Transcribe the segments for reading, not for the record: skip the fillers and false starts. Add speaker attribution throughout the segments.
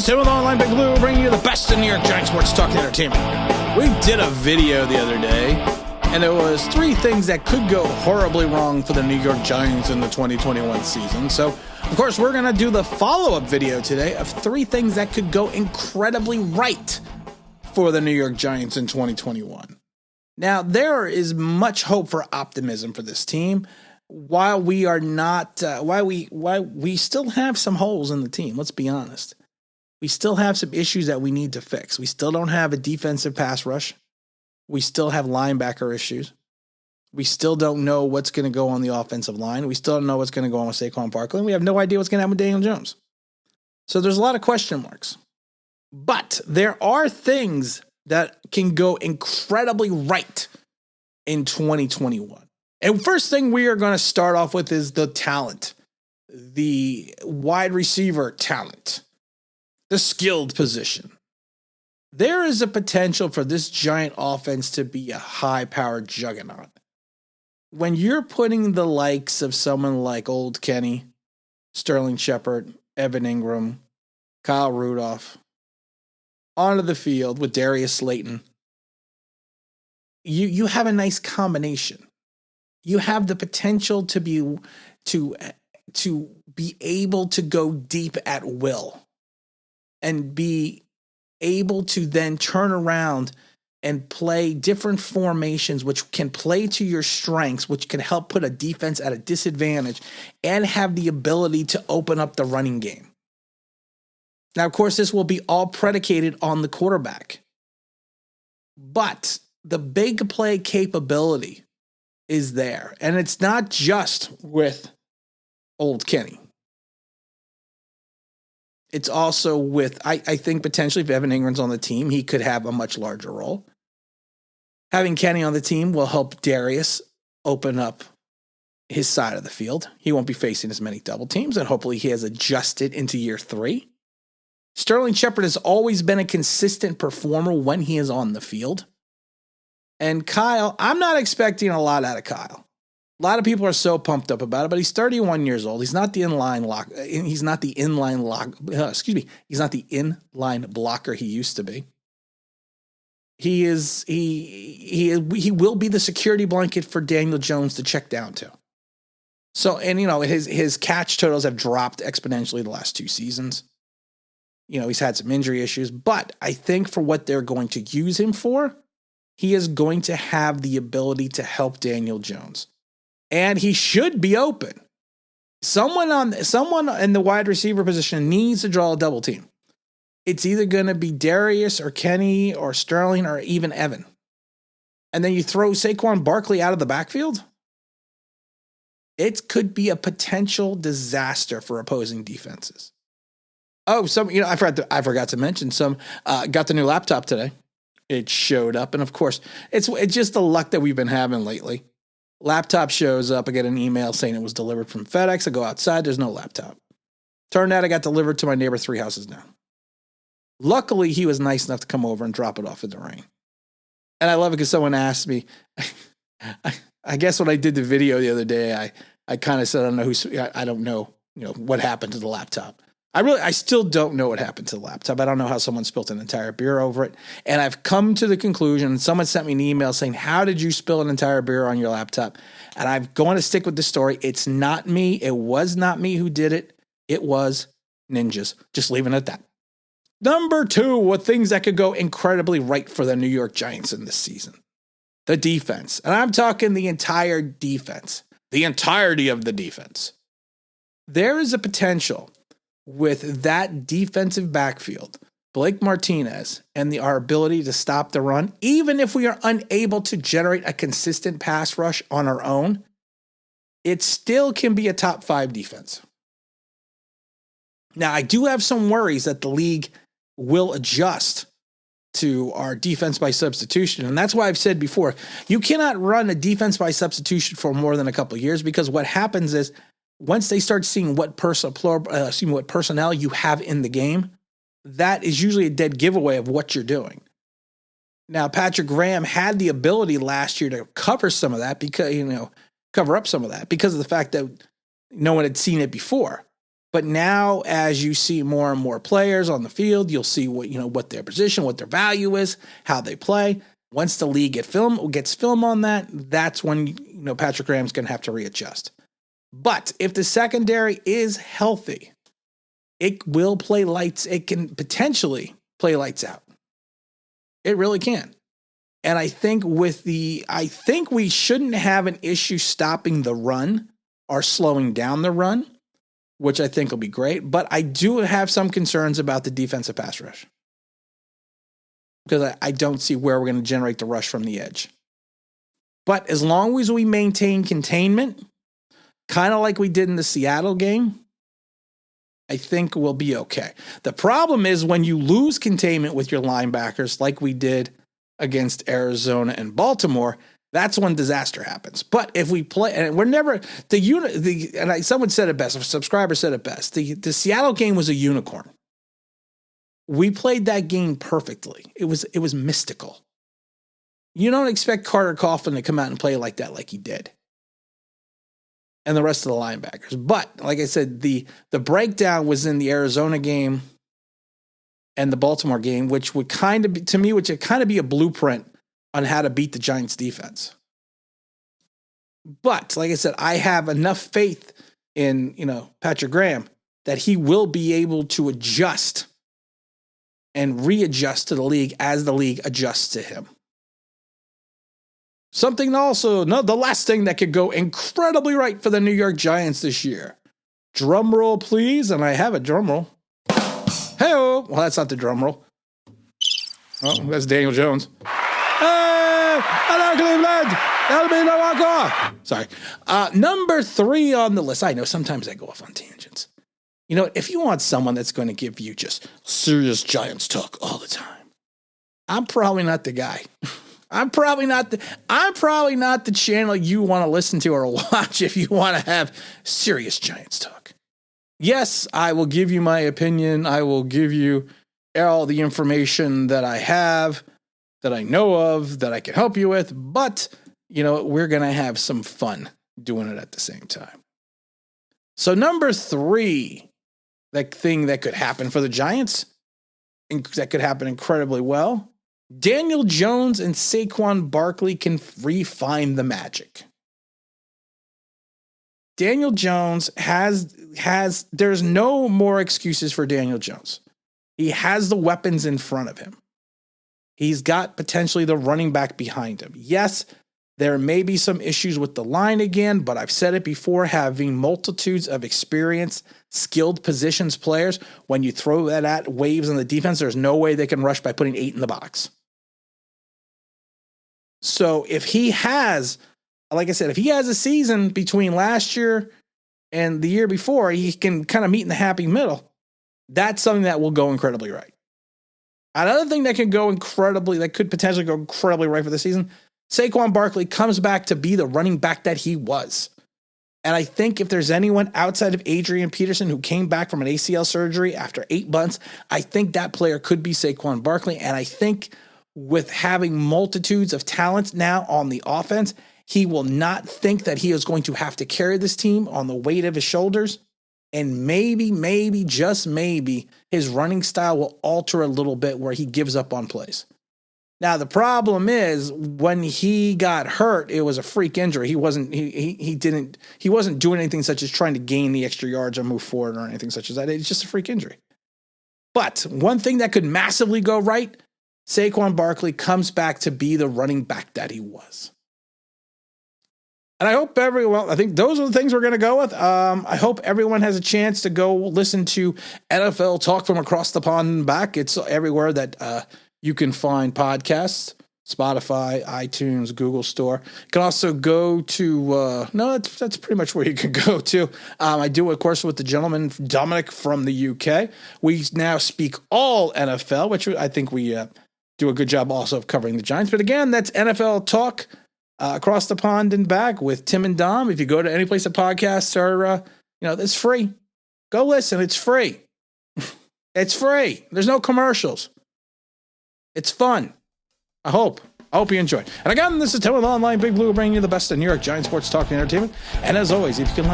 Speaker 1: is Tim with Online Big Blue, bringing you the best in New York Giants sports talk and entertainment. We did a video the other day, and it was 3 things that could go horribly wrong for the New York Giants in the 2021 season. So, of course, we're going to do the follow-up video today of 3 things that could go incredibly right for the New York Giants in 2021. Now, there is much hope for optimism for this team. While we are not, while we still have some holes in the team, let's be honest. We still have some issues that we need to fix. We still don't have a defensive pass rush. We still have linebacker issues. We still don't know what's going to go on the offensive line. We still don't know what's going to go on with Saquon Barkley. And we have no idea what's going to happen with Daniel Jones. So there's a lot of question marks. But there are things that can go incredibly right in 2021. And first thing we are going to start off with is the talent, the wide receiver talent, the skilled position. There is a potential for this Giant offense to be a high-powered juggernaut. When you're putting the likes of someone like Old Kenny, Sterling Shepard, Evan Ingram, Kyle Rudolph onto the field with Darius Slayton, you have a nice combination. You have the potential to be able to go deep at will and be able to then turn around and play different formations, which can play to your strengths, which can help put a defense at a disadvantage and have the ability to open up the running game. Now, of course, this will be all predicated on the quarterback, but the big play capability is there. And it's not just with Old Kenny. It's also with, I think potentially if Evan Ingram's on the team, he could have a much larger role. Having Kenny on the team will help Darius open up his side of the field. He won't be facing as many double teams, and hopefully he has adjusted into year 3. Sterling Shepard has always been a consistent performer when he is on the field. And Kyle, I'm not expecting a lot out of Kyle. A lot of people are so pumped up about it, but he's 31 years old. He's not the inline blocker he used to be. He will be the security blanket for Daniel Jones to check down to. So, and his catch totals have dropped exponentially the last 2 seasons. He's had some injury issues, but I think for what they're going to use him for, he is going to have the ability to help Daniel Jones. And he should be open. Someone in the wide receiver position needs to draw a double team. It's either going to be Darius or Kenny or Sterling or even Evan. And then you throw Saquon Barkley out of the backfield. It could be a potential disaster for opposing defenses. Oh, I forgot to mention got the new laptop today. It showed up. And of course, it's just the luck that we've been having lately. Laptop shows up. I get an email saying it was delivered from FedEx. I go outside. There's no laptop. Turned out I got delivered to my neighbor 3 houses down. Luckily, he was nice enough to come over and drop it off in the rain. And I love it because someone asked me, I guess when I did the video the other day, I kind of said, I don't know what happened to the laptop. I still don't know what happened to the laptop. I don't know how someone spilled an entire beer over it. And I've come to the conclusion, someone sent me an email saying, how did you spill an entire beer on your laptop? And I'm going to stick with the story. It's not me. It was not me who did it. It was ninjas. Just leaving it at that. Number 2, what things that could go incredibly right for the New York Giants in this season. The defense. And I'm talking the entire defense. The entirety of the defense. There is a potential with that defensive backfield, Blake Martinez, and our ability to stop the run, even if we are unable to generate a consistent pass rush on our own, it still can be a top 5 defense. Now, I do have some worries that the league will adjust to our defense by substitution. And that's why I've said before, you cannot run a defense by substitution for more than a couple of years, because what happens is once they start seeing what personnel you have in the game, that is usually a dead giveaway of what you're doing. Now, Patrick Graham had the ability last year to cover some of that because of the fact that no one had seen it before. But now, as you see more and more players on the field, you'll see what their position, what their value is, how they play. Once the league gets film on that, that's when Patrick Graham's going to have to readjust. But if the secondary is healthy, it will play lights. It can potentially play lights out. It really can. And I think we shouldn't have an issue stopping the run or slowing down the run, which I think will be great. But I do have some concerns about the defensive pass rush, because I don't see where we're going to generate the rush from the edge. But as long as we maintain containment, kind of like we did in the Seattle game, I think we'll be okay. The problem is when you lose containment with your linebackers, like we did against Arizona and Baltimore, that's when disaster happens. But if we play, and we're never someone said it best, a subscriber said it best. The Seattle game was a unicorn. We played that game perfectly. It was mystical. You don't expect Carter Coughlin to come out and play like that, like he did, and the rest of the linebackers. But like I said, the breakdown was in the Arizona game and the Baltimore game, which would kind of be a blueprint on how to beat the Giants defense. But like I said, I have enough faith in Patrick Graham that he will be able to adjust and readjust to the league as the league adjusts to him. The last thing that could go incredibly right for the New York Giants this year. Drum roll, please. And I have a drum roll. Hey-oh. Well, that's not the drum roll. Oh, that's Daniel Jones. Hey! Hello, Cleveland! That'll be no encore. Sorry. Number 3 on the list. I know sometimes I go off on tangents. If you want someone that's going to give you just serious Giants talk all the time, I'm probably not the guy. I'm probably not the channel you want to listen to or watch if you want to have serious Giants talk. Yes, I will give you my opinion. I will give you all the information that I have, that I know of, that I can help you with. But, we're going to have some fun doing it at the same time. So number 3, that thing that could happen for the Giants, that could happen incredibly well, Daniel Jones and Saquon Barkley can refine the magic. Daniel Jones there's no more excuses for Daniel Jones. He has the weapons in front of him. He's got potentially the running back behind him. Yes, there may be some issues with the line again, but I've said it before, having multitudes of experienced, skilled positions players, when you throw that at waves on the defense, there's no way they can rush by putting 8 in the box. So if he has, like I said, if he has a season between last year and the year before, he can kind of meet in the happy middle. That's something that will go incredibly right. Another thing that could potentially go incredibly right for the season, Saquon Barkley comes back to be the running back that he was. And I think if there's anyone outside of Adrian Peterson who came back from an ACL surgery after 8 months, I think that player could be Saquon Barkley. And I think with having multitudes of talents now on the offense, he will not think that he is going to have to carry this team on the weight of his shoulders. And maybe, just maybe, his running style will alter a little bit where he gives up on plays. Now, the problem is when he got hurt, it was a freak injury. He wasn't doing anything such as trying to gain the extra yards or move forward or anything such as that. It's just a freak injury. But one thing that could massively go right, Saquon Barkley comes back to be the running back that he was. And I hope I think those are the things we're going to go with. I hope everyone has a chance to go listen to NFL Talk from across the pond and back. It's everywhere that you can find podcasts, Spotify, iTunes, Google Store. You can also go to, that's pretty much where you can go to. I do, of course, with the gentleman, Dominic from the UK. We now speak all NFL, which I think we do a good job also of covering the Giants. But again, that's NFL Talk across the pond and back with Tim and Dom. If you go to any place that podcasts are, it's free. Go listen. It's free. It's free. There's no commercials. It's fun. I hope you enjoyed. And again, this is Tim with Online Big Blue, bringing you the best of New York Giants sports talk and entertainment. And as always, if you can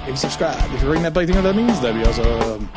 Speaker 1: Maybe subscribe. If you ring that bell, you know what that means? That'd be awesome.